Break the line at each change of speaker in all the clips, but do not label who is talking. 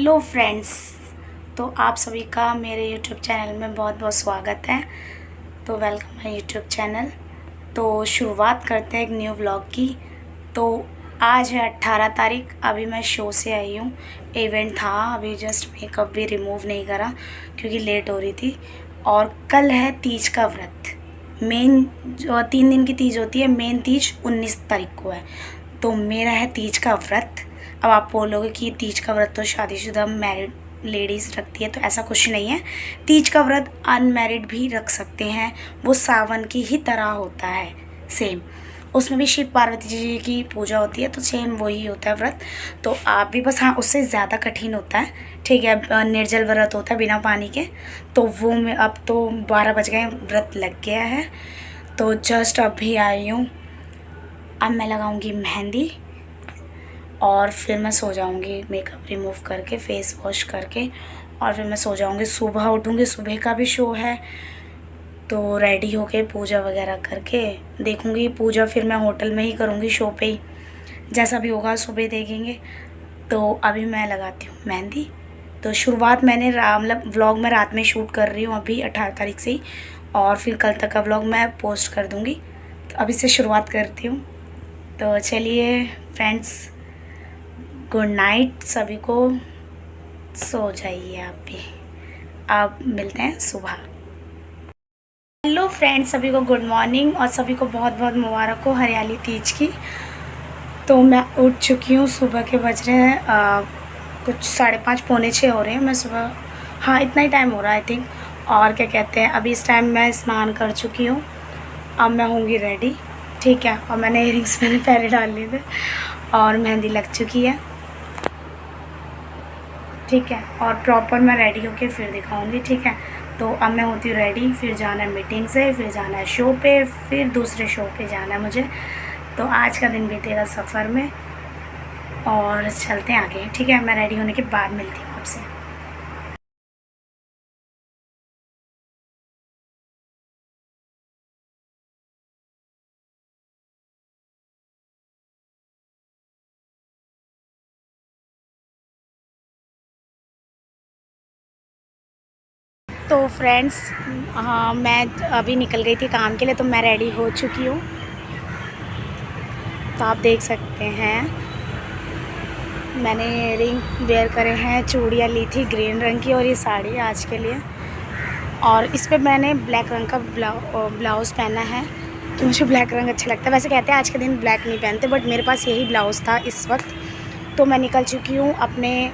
Hello friends. तो आप सभी का मेरे यूट्यूब चैनल में बहुत बहुत स्वागत है। तो वेलकम है यूट्यूब चैनल। तो शुरुआत करते हैं एक न्यू व्लॉग की। तो आज है 18 तारीख। अभी मैं शो से आई हूँ, इवेंट था। अभी जस्ट मेकअप भी रिमूव नहीं करा क्योंकि लेट हो रही थी। और कल है तीज का व्रत। मेन जो 3 दिन की तीज होती है, मेन तीज 19 तारीख को है। तो मेरा है तीज का व्रत। अब आप बोलोगे कि तीज का व्रत तो शादीशुदा मैरिड लेडीज़ रखती है, तो ऐसा कुछ नहीं है। तीज का व्रत अनमैरिड भी रख सकते हैं। वो सावन की ही तरह होता है, सेम। उसमें भी शिव पार्वती जी की पूजा होती है, तो सेम वही होता है व्रत। तो आप भी बस, हाँ, उससे ज़्यादा कठिन होता है, ठीक है। निर्जल व्रत होता है बिना पानी के। तो वो मैं अब तो 12 बज गए, व्रत लग गया है। तो जस्ट अभी आई हूँ। अब मैं लगाऊंगी मेहंदी और फिर मैं सो जाऊंगी, मेकअप रिमूव करके, फेस वॉश करके, और फिर मैं सो जाऊंगी। सुबह उठूंगी, सुबह का भी शो है। तो रेडी होके पूजा वगैरह करके देखूंगी। पूजा फिर मैं होटल में ही करूंगी, शो पे ही, जैसा भी होगा सुबह देखेंगे। तो अभी मैं लगाती हूँ मेहंदी। तो शुरुआत मैंने मतलब व्लॉग में रात में शूट कर रही हूँ अभी 18 तारीख से ही, और फिर कल तक का व्लॉग मैं पोस्ट कर दूँगी। तो अभी से शुरुआत करती हूँ। तो चलिए फ्रेंड्स, गुड नाइट सभी को। सो जाइए आप भी। अब मिलते हैं सुबह। हेलो फ्रेंड्स, सभी को गुड मॉर्निंग और सभी को बहुत बहुत मुबारक हो हरियाली तीज की। तो मैं उठ चुकी हूँ। सुबह के बज रहे हैं कुछ 5:30 पौने 6 हो रहे हैं। मैं सुबह, हाँ, इतना ही टाइम हो रहा है आई थिंक। और क्या कहते हैं, अभी इस टाइम मैं स्नान कर चुकी हूँ। अब मैं होंगी रेडी, ठीक है। और मैंने इयरिंग्स मैंने पहले डाल लिए थे और मेहंदी लग चुकी है, ठीक है। और प्रॉपर मैं रेडी होके फिर दिखाऊंगी, ठीक है। तो अब मैं होती हूँ रेडी। फिर जाना है मीटिंग से, फिर जाना है शो पे, फिर दूसरे शो पे जाना है मुझे। तो आज का दिन बीतेगा सफ़र में, और चलते हैं आगे, ठीक है। मैं रेडी होने के बाद मिलती हूँ आपसे। तो फ्रेंड्स, हाँ, मैं अभी निकल गई थी काम के लिए, तो मैं रेडी हो चुकी हूँ। तो आप देख सकते हैं, मैंने रिंग वेयर करे हैं, चूड़ियाँ ली थी ग्रीन रंग की, और ये साड़ी आज के लिए। और इस पर मैंने ब्लैक रंग का ब्लाउज़ पहना है कि मुझे ब्लैक रंग अच्छा लगता है। वैसे कहते हैं आज के दिन ब्लैक नहीं पहनते, बट मेरे पास यही ब्लाउज़ था इस वक्त। तो मैं निकल चुकी हूँ अपने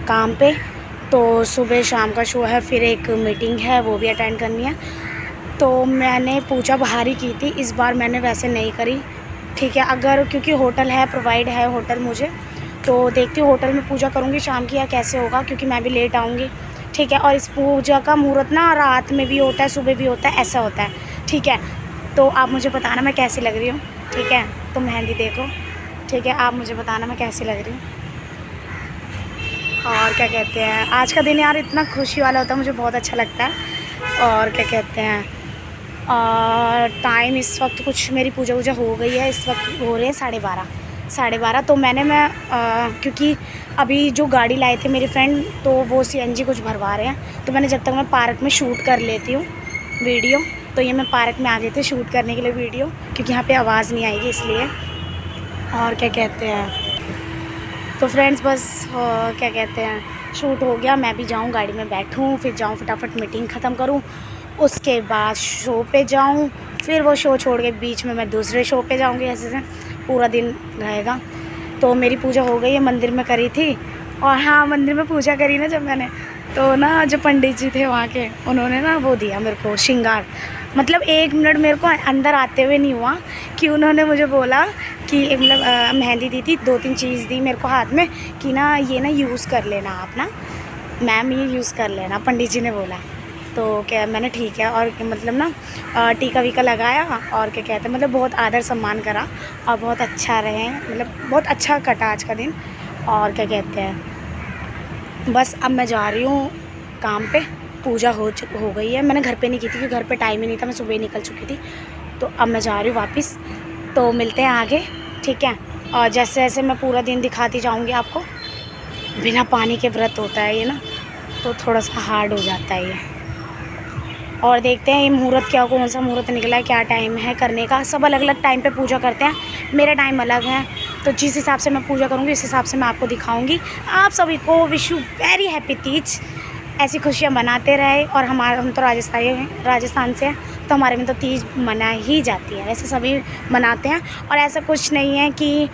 काम पे। तो सुबह शाम का शो है, फिर एक मीटिंग है, वो भी अटेंड करनी है। तो मैंने पूजा बाहर ही की थी, इस बार मैंने वैसे नहीं करी, ठीक है। अगर क्योंकि होटल है, प्रोवाइड है होटल मुझे, तो देखती हूँ होटल में पूजा करूँगी शाम की, या कैसे होगा, क्योंकि मैं भी लेट आऊँगी, ठीक है। और इस पूजा का मुहूर्त ना रात में भी होता है, सुबह भी होता है, ऐसा होता है, ठीक है। तो आप मुझे बताना मैं कैसी लग रही हूँ, ठीक है। तो मेहंदी देखो, ठीक है। आप मुझे बताना मैं कैसी लग रही हूँ। और क्या कहते हैं, आज का दिन यार इतना खुशी वाला होता है, मुझे बहुत अच्छा लगता है। और क्या कहते हैं, और टाइम इस वक्त कुछ, मेरी पूजा वूजा हो गई है, इस वक्त हो रहे हैं 12:30। तो क्योंकि अभी जो गाड़ी लाए थे मेरे फ्रेंड, तो वो सीएनजी कुछ भरवा रहे हैं, तो मैंने जब तक मैं पार्क में शूट कर लेती हूँ वीडियो। तो ये मैं पार्क में आ गई थी शूट करने के लिए वीडियो, क्योंकि यहाँ पे आवाज़ नहीं आएगी इसलिए। और क्या कहते हैं, तो फ्रेंड्स बस क्या कहते हैं, शूट हो गया। मैं भी जाऊँ, गाड़ी में बैठूँ, फिर जाऊँ फटाफट मीटिंग ख़त्म करूँ, उसके बाद शो पे जाऊँ, फिर वो शो छोड़ के बीच में मैं दूसरे शो पे जाऊँगी। ऐसे से पूरा दिन रहेगा। तो मेरी पूजा हो गई है, मंदिर में करी थी। और हाँ, मंदिर में पूजा करी ना जब मैंने, तो ना जो पंडित जी थे वहाँ के, उन्होंने ना वो दिया मेरे को श्रृंगार। मतलब 1 मिनट मेरे को अंदर आते हुए नहीं हुआ कि उन्होंने मुझे बोला कि मतलब मेहंदी दी थी, 2-3 चीज़ दी मेरे को हाथ में कि ना ये ना यूज़ कर लेना आप ना मैम, ये यूज़ कर लेना, पंडित जी ने बोला। तो क्या मैंने ठीक है, और मतलब ना टीका वीका लगाया, और क्या कहते हैं, मतलब बहुत आदर सम्मान करा, और बहुत अच्छा रहे, मतलब बहुत अच्छा कटा आज का दिन। और क्या कहते हैं, बस अब मैं जा रही हूँ काम पे। पूजा हो गई है, मैंने घर पे नहीं की थी क्योंकि घर पे टाइम ही नहीं था, मैं सुबह ही निकल चुकी थी। तो अब मैं जा रही हूँ वापस। तो मिलते हैं आगे, ठीक है। और जैसे जैसे मैं पूरा दिन दिखाती जाऊँगी आपको, बिना पानी के व्रत होता है ये ना, तो थोड़ा सा हार्ड हो जाता है ये। और देखते हैं ये मुहूर्त क्या, कौन सा मुहूर्त निकला है, क्या टाइम है करने का। सब अलग अलग टाइम पे पूजा करते हैं, मेरा टाइम अलग है, तो जिस हिसाब से मैं पूजा करूँगी उस हिसाब से मैं आपको दिखाऊंगी। आप सभी को wish you very happy Teej. ऐसी खुशियाँ मनाते रहे। और हम तो राजस्थान से हैं, तो हमारे में तो तीज मना ही जाती है। वैसे सभी मनाते हैं, और ऐसा कुछ नहीं है कि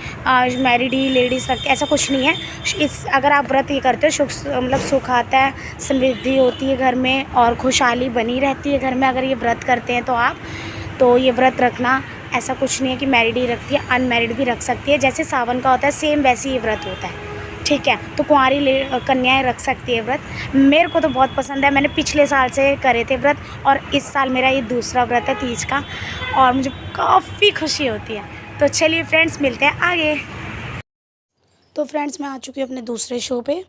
मैरिड ही लेडीज़ रखते, ऐसा कुछ नहीं है। अगर आप व्रत ये करते हो, मतलब सुख आता है, समृद्धि होती है घर में, और खुशहाली बनी रहती है घर में अगर ये व्रत करते हैं। तो ये व्रत रखना ऐसा कुछ नहीं है कि मैरिड ही रखती है, अनमैरिड भी रख सकती है। जैसे सावन का होता है सेम वैसे ही व्रत होता है, ठीक है। तो कुंवारी कन्याएं रख सकती है व्रत। मेरे को तो बहुत पसंद है, मैंने पिछले साल से करे थे व्रत, और इस साल मेरा ये दूसरा व्रत है तीज का, और मुझे काफ़ी खुशी होती है। तो चलिए फ्रेंड्स, मिलते हैं आगे। तो फ्रेंड्स, मैं आ चुकी हूँ अपने दूसरे शो पे।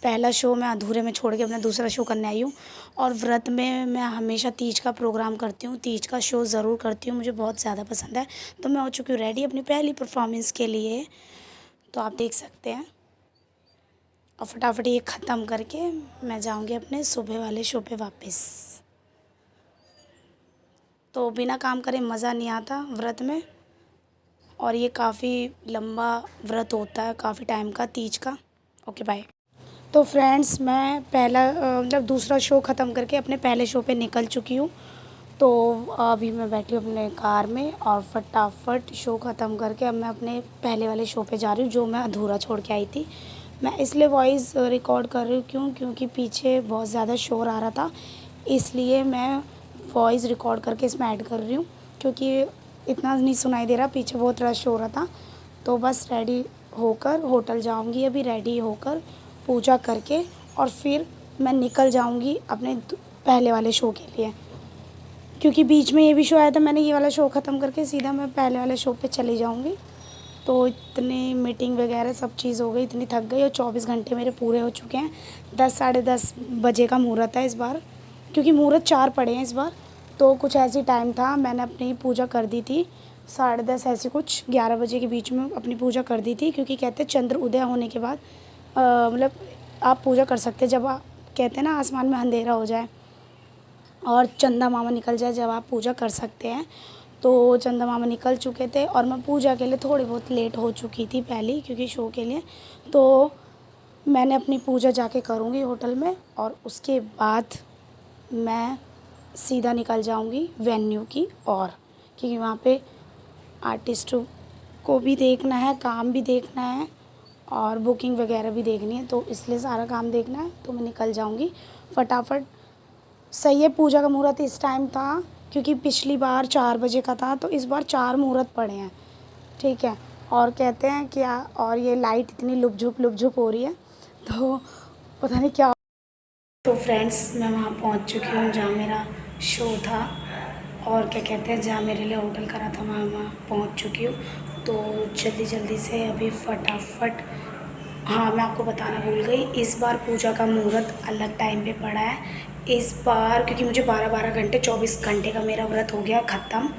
पहला शो मैं अधूरे में छोड़ के अपना दूसरा शो करने आई हूँ। और व्रत में मैं हमेशा तीज का प्रोग्राम करती हूँ, तीज का शो ज़रूर करती हूँ, मुझे बहुत ज़्यादा पसंद है। तो मैं हो चुकी हूँ रेडी अपनी पहली परफॉर्मेंस के लिए, तो आप देख सकते हैं। और फटाफट ये ख़त्म करके मैं जाऊंगी अपने सुबह वाले शो पे वापस। तो बिना काम करे मज़ा नहीं आता व्रत में, और ये काफ़ी लंबा व्रत होता है, काफ़ी टाइम का तीज का। Okay bye. तो फ्रेंड्स, मैं मतलब दूसरा शो ख़त्म करके अपने पहले शो पे निकल चुकी हूँ। तो अभी मैं बैठी हूँ अपने कार में, और फटाफट शो ख़त्म करके अब मैं अपने पहले वाले शो पे जा रही हूँ, जो मैं अधूरा छोड़ के आई थी। मैं इसलिए वॉइस रिकॉर्ड कर रही हूँ क्योंकि पीछे बहुत ज़्यादा शोर आ रहा था, इसलिए मैं वॉइस रिकॉर्ड करके इसमें ऐड कर रही हूँ, क्योंकि इतना नहीं सुनाई दे रहा, पीछे बहुत रश हो रहा था। तो बस रेडी होकर होटल जाऊँगी, अभी रेडी होकर पूजा करके, और फिर मैं निकल जाऊँगी अपने पहले वाले शो के लिए, क्योंकि बीच में ये भी शो आया था। मैंने ये वाला शो ख़त्म करके सीधा मैं पहले वाले शो पे चली जाऊँगी। तो इतनी मीटिंग वगैरह सब चीज़ हो गई, इतनी थक गई, और 24 घंटे मेरे पूरे हो चुके हैं। 10 साढ़े 10 बजे का मुहूर्त है इस बार, क्योंकि मुहूर्त 4 पड़े हैं इस बार। तो कुछ ऐसी टाइम था, मैंने अपनी पूजा कर दी थी 10:30 ऐसे कुछ 11 बजे के बीच में अपनी पूजा कर दी थी, क्योंकि कहते हैं चंद्र उदय होने के बाद मतलब आप पूजा कर सकते हैं, जब आप कहते हैं ना आसमान में अंधेरा हो जाए और चंदा मामा निकल जाए, जब आप पूजा कर सकते हैं। तो चंदा मामा निकल चुके थे, और मैं पूजा के लिए थोड़ी बहुत लेट हो चुकी थी पहले, क्योंकि शो के लिए। तो मैंने अपनी पूजा जाके करूँगी होटल में, और उसके बाद मैं सीधा निकल जाऊँगी वेन्यू की ओर, क्योंकि वहाँ पे आर्टिस्ट को भी देखना है, काम भी देखना है, और बुकिंग वगैरह भी देखनी है, तो इसलिए सारा काम देखना है। तो मैं निकल जाऊँगी फटाफट। सही है, पूजा का मुहूर्त इस टाइम था, क्योंकि पिछली बार 4 बजे का था, तो इस बार 4 मुहूर्त पड़े हैं, ठीक है। और कहते हैं क्या, और ये लाइट इतनी लुप-झुप हो रही है, तो पता नहीं क्या। तो फ्रेंड्स, मैं वहाँ पहुँच चुकी हूँ जहाँ मेरा शो था, और क्या कहते हैं जहाँ मेरे लिए होटल करा था, वहाँ पहुँच चुकी हूँ। तो जल्दी से अभी फटाफट, हाँ मैं आपको बताना भूल गई, इस बार पूजा का मुहूर्त अलग टाइम पे पड़ा है इस बार, क्योंकि मुझे 12 घंटे 24 घंटे का मेरा व्रत हो गया ख़त्म।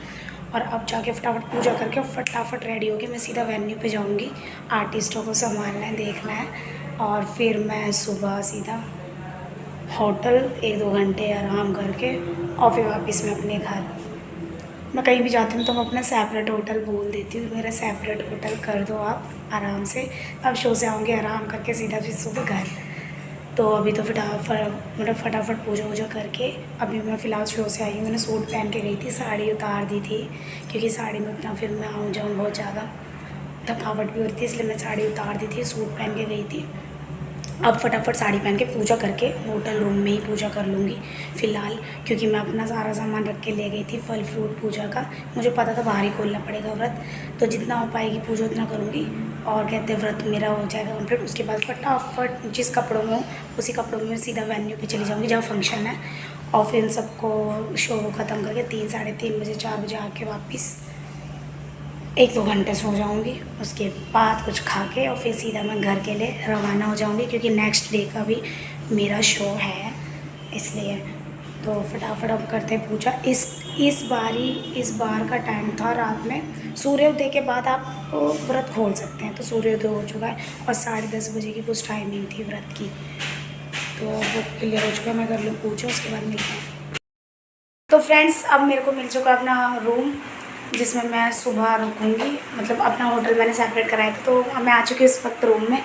और अब जाके फटाफट पूजा करके फटाफट रेडी होके मैं सीधा वेन्यू पे जाऊँगी, आर्टिस्टों को संभालना है, देखना है, और फिर मैं सुबह सीधा होटल 1-2 घंटे आराम करके, और फिर वापस मैं अपने घर। मैं कहीं भी जाती हूँ तो मैं अपना सेपरेट होटल बोल देती हूँ, मेरा सेपरेट होटल कर दो आप आराम से। अब शो से आऊँगी आराम करके सीधा फिर सुबह घर। तो अभी तो फटाफट पूजा वूजा करके अभी मैं फ़िलहाल शो से आई हूँ। मैंने सूट पहन के गई थी, साड़ी उतार दी थी, क्योंकि साड़ी में उतना फिर मैं आऊँ जाऊँ बहुत ज़्यादा थकावट भी होती है, इसलिए मैं साड़ी उतार दी थी, सूट पहन के गई थी। अब फटाफट साड़ी पहन के पूजा करके होटल रूम में ही पूजा कर लूँगी फ़िलहाल, क्योंकि मैं अपना सारा सामान रख के ले गई थी, फल फ्रूट पूजा का। मुझे पता था बाहर ही खोलना पड़ेगा व्रत, तो जितना हो पाएगी पूजा उतना करूँगी, और कहते हैं व्रत मेरा हो जाएगा कंप्लीट। उसके बाद फटाफट जिस कपड़ों में उसी कपड़ों में सीधा वेन्यू पे चली जाऊँगी जहाँ फंक्शन है, और फिर इन सबको शो ख़त्म करके 3 साढ़े 3 बजे 4 बजे आके वापस 1-2 घंटे सो जाऊँगी। उसके बाद कुछ खा के और फिर सीधा मैं घर के लिए रवाना हो जाऊँगी, क्योंकि नेक्स्ट डे का भी मेरा शो है, इसलिए। तो फटाफट अब करते हैं पूजा। इस बार का टाइम था रात में सूर्योदय के बाद आप व्रत खोल सकते हैं। तो सूर्योदय हो चुका है और 10:30 बजे की कुछ टाइमिंग थी व्रत की, तो वो क्लियर हो चुका है। मैं कर लूँ पूछो, उसके बाद मिलते हैं। तो फ्रेंड्स, अब मेरे को मिल चुका अपना रूम जिसमें मैं सुबह रुकूंगी। मतलब अपना होटल मैंने सेपरेट कराया था, तो मैं आ चुकी हूँ इस वक्त रूम में।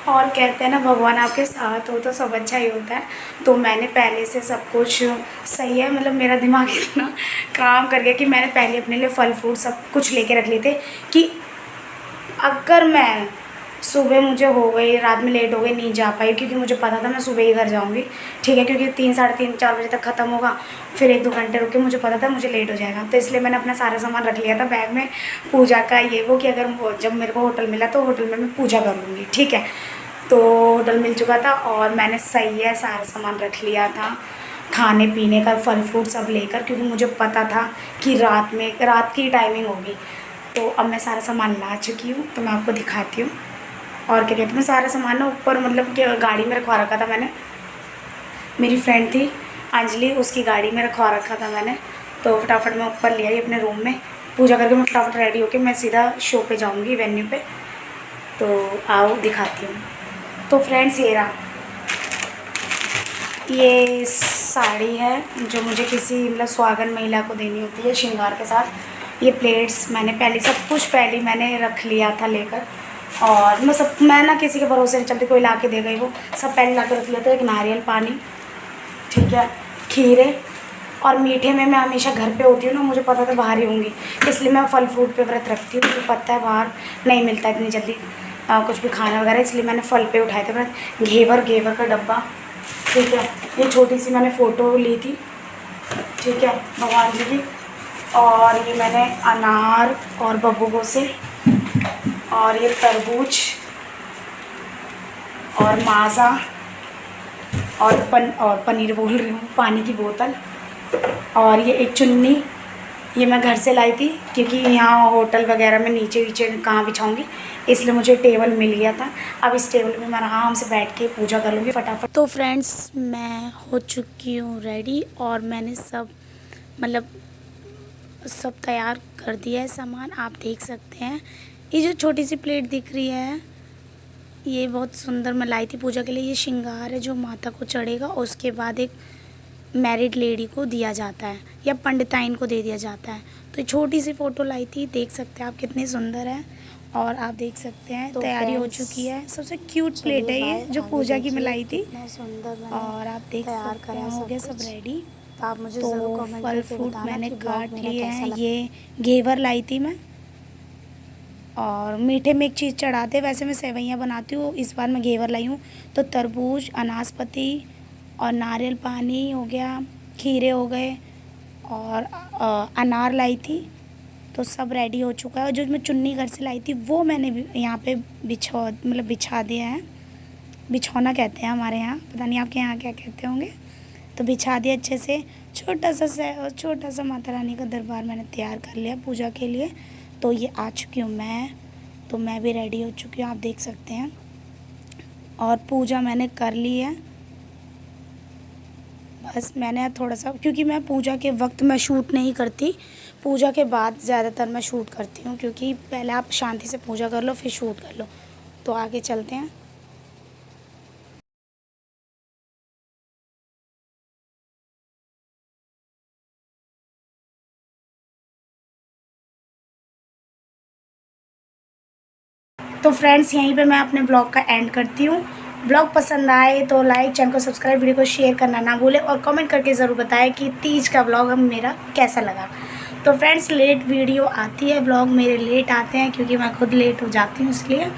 और कहते हैं ना, भगवान आपके साथ हो तो सब अच्छा ही होता है। तो मैंने पहले से सब कुछ सही है, मतलब मेरा दिमाग इतना काम कर गया कि मैंने पहले अपने लिए फल फ्रूट सब कुछ लेके रख लिए थे कि अगर मैं सुबह मुझे हो गई, रात में लेट हो गई, नहीं जा पाई, क्योंकि मुझे पता था मैं सुबह ही घर जाऊंगी, ठीक है, क्योंकि 3, साढ़े 3, 4 बजे तक ख़त्म होगा, फिर 1-2 घंटे रुक के मुझे पता था मुझे लेट हो जाएगा। तो इसलिए मैंने अपना सारा सामान रख लिया था बैग में, पूजा का ये वो, कि अगर जब मेरे को होटल मिला तो होटल में मैं पूजा कर लूँगी, ठीक है। तो होटल मिल चुका था और मैंने सही है सारा सामान रख लिया था, खाने पीने का, फल फ्रूट सब लेकर, क्योंकि मुझे पता था कि रात की टाइमिंग होगी। तो अब मैं सारा सामान ला चुकी हूँ, तो मैं आपको दिखाती हूँ। और क्या कहते हैं, सारा सामान ना ऊपर, मतलब कि गाड़ी में रखवा रखा था मैंने। मेरी फ्रेंड थी अंजलि, उसकी गाड़ी में रखवा रखा था मैंने। तो फटाफट मैं ऊपर ले आई अपने रूम में, पूजा करके मैं फटाफट रेडी होके मैं सीधा शो पे जाऊंगी, वेन्यू पे। तो आओ दिखाती हूँ। तो फ्रेंड्स, ये साड़ी है जो मुझे किसी मतलब सुहागन महिला को देनी होती है श्रृंगार के साथ। ये प्लेट्स मैंने सब कुछ पहले मैंने रख लिया था लेकर। और मैं ना किसी के भरोसे नहीं चलती, कोई ला के दे गई, वो सब पहले ला के रख लिया था। एक नारियल पानी, ठीक है, खीरे, और मीठे में मैं हमेशा घर पे होती हूँ ना, मुझे पता था बाहर ही होंगी, इसलिए मैं फल फ्रूट पे व्रत रखती हूँ। मुझे पता है बाहर नहीं मिलता इतनी जल्दी कुछ भी खाना वगैरह, इसलिए मैंने फल पे उठाए थे व्रत। घेवर का डब्बा, ठीक है। ये छोटी सी मैंने फ़ोटो ली थी, ठीक है, भगवान जी की। और ये मैंने अनार और बबूगो से, और ये तरबूज और माज़ा और पनीर बोल रही हूँ, पानी की बोतल। और ये एक चुन्नी, ये मैं घर से लाई थी, क्योंकि यहाँ होटल वगैरह में नीचे कहाँ बिछाऊंगी, इसलिए मुझे टेबल मिल गया था। अब इस टेबल पे मैं आराम से बैठ के पूजा कर लूँगी फटाफट। तो फ्रेंड्स, मैं हो चुकी हूँ रेडी, और मैंने सब तैयार कर दिया है सामान, आप देख सकते हैं। ये जो छोटी सी प्लेट दिख रही है, ये बहुत सुंदर मैं लाई थी पूजा के लिए। ये श्रृंगार है जो माता को चढ़ेगा, और उसके बाद एक मैरिड लेडी को दिया जाता है या पंडिताइन को दे दिया जाता है। तो छोटी सी फ़ोटो लाई थी, देख सकते हैं आप कितनी सुंदर है। और आप देख सकते हैं तो तैयारी हो चुकी है। सबसे क्यूट प्लेट है ये, जो पूजा की मैं लाई थी। और आप देख सकते हैं हो गया सब रेडी।
तो आप मुझे
तो
ज़रूर कमेंट
फल
करके
फ्रूट
बताना
मैंने
कि ब्लॉग
काट
मेरा
लिए
कैसा
हैं।
लगा।
ये घेवर लाई थी मैं। और मीठे में एक चीज़ चढ़ाते, वैसे मैं सेवइयाँ बनाती हूँ, इस बार मैं घेवर लाई हूँ। तो तरबूज, अनासपति और नारियल पानी हो गया, खीरे हो गए, और अनार लाई थी। तो सब रेडी हो चुका है। और जो मैं चुन्नी घर से लाई थी वो मैंने यहाँ पे बिछा दिया है। बिछौना कहते हैं हमारे यहाँ, पता नहीं आपके यहाँ क्या कहते होंगे। तो बिछा दिया अच्छे से। छोटा सा माता रानी का दरबार मैंने तैयार कर लिया पूजा के लिए। तो ये आ चुकी हूँ मैं, तो मैं भी रेडी हो चुकी हूँ, आप देख सकते हैं। और पूजा मैंने कर ली है। बस मैंने थोड़ा सा, क्योंकि मैं पूजा के वक्त मैं शूट नहीं करती, पूजा के बाद ज़्यादातर मैं शूट करती हूँ, क्योंकि पहले आप शांति से पूजा कर लो फिर शूट कर लो। तो आगे चलते हैं। तो फ्रेंड्स, यहीं पे मैं अपने ब्लॉग का एंड करती हूँ। ब्लॉग पसंद आए तो लाइक, चैनल को सब्सक्राइब, वीडियो को शेयर करना ना भूलें, और कमेंट करके ज़रूर बताएं कि तीज का ब्लॉग अब मेरा कैसा लगा। तो फ्रेंड्स, लेट वीडियो आती है, ब्लॉग मेरे लेट आते हैं, क्योंकि मैं खुद लेट हो जाती हूँ, इसलिए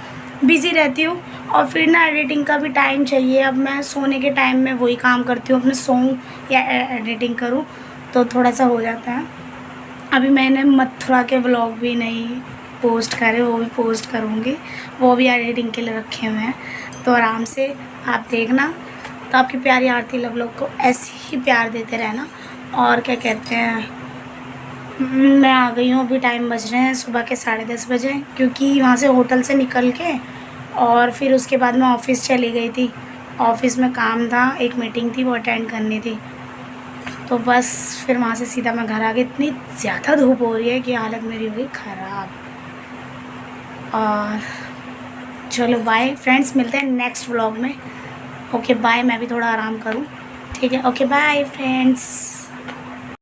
बिज़ी रहती हूँ। और फिर ना एडिटिंग का भी टाइम चाहिए। अब मैं सोने के टाइम में वही काम करती हूँ, अपने सोऊं या एडिटिंग करूँ, तो थोड़ा सा हो जाता है। अभी मैंने मथुरा के ब्लॉग भी नहीं पोस्ट करे, वो भी पोस्ट करूँगी, वो भी एडिटिंग के लिए रखे हुए हैं। तो आराम से आप देखना। तो आपकी प्यारी आरती लव लोग को ऐसे ही प्यार देते रहना। और क्या कहते हैं, मैं आ गई हूँ, अभी टाइम बज रहे हैं सुबह के 10:30 बजे, क्योंकि वहाँ से होटल से निकल के और फिर उसके बाद मैं ऑफ़िस चली गई थी। ऑफ़िस में काम था, एक मीटिंग थी, वो अटेंड करनी थी। तो बस फिर वहाँ से सीधा मैं घर आ गई। इतनी ज़्यादा धूप हो रही है कि हालत मेरी हो गई ख़राब। और चलो बाय फ्रेंड्स, मिलते हैं नेक्स्ट व्लॉग में। ओके बाय, मैं भी थोड़ा आराम करूँ। ठीक है, ओके बाय फ्रेंड्स।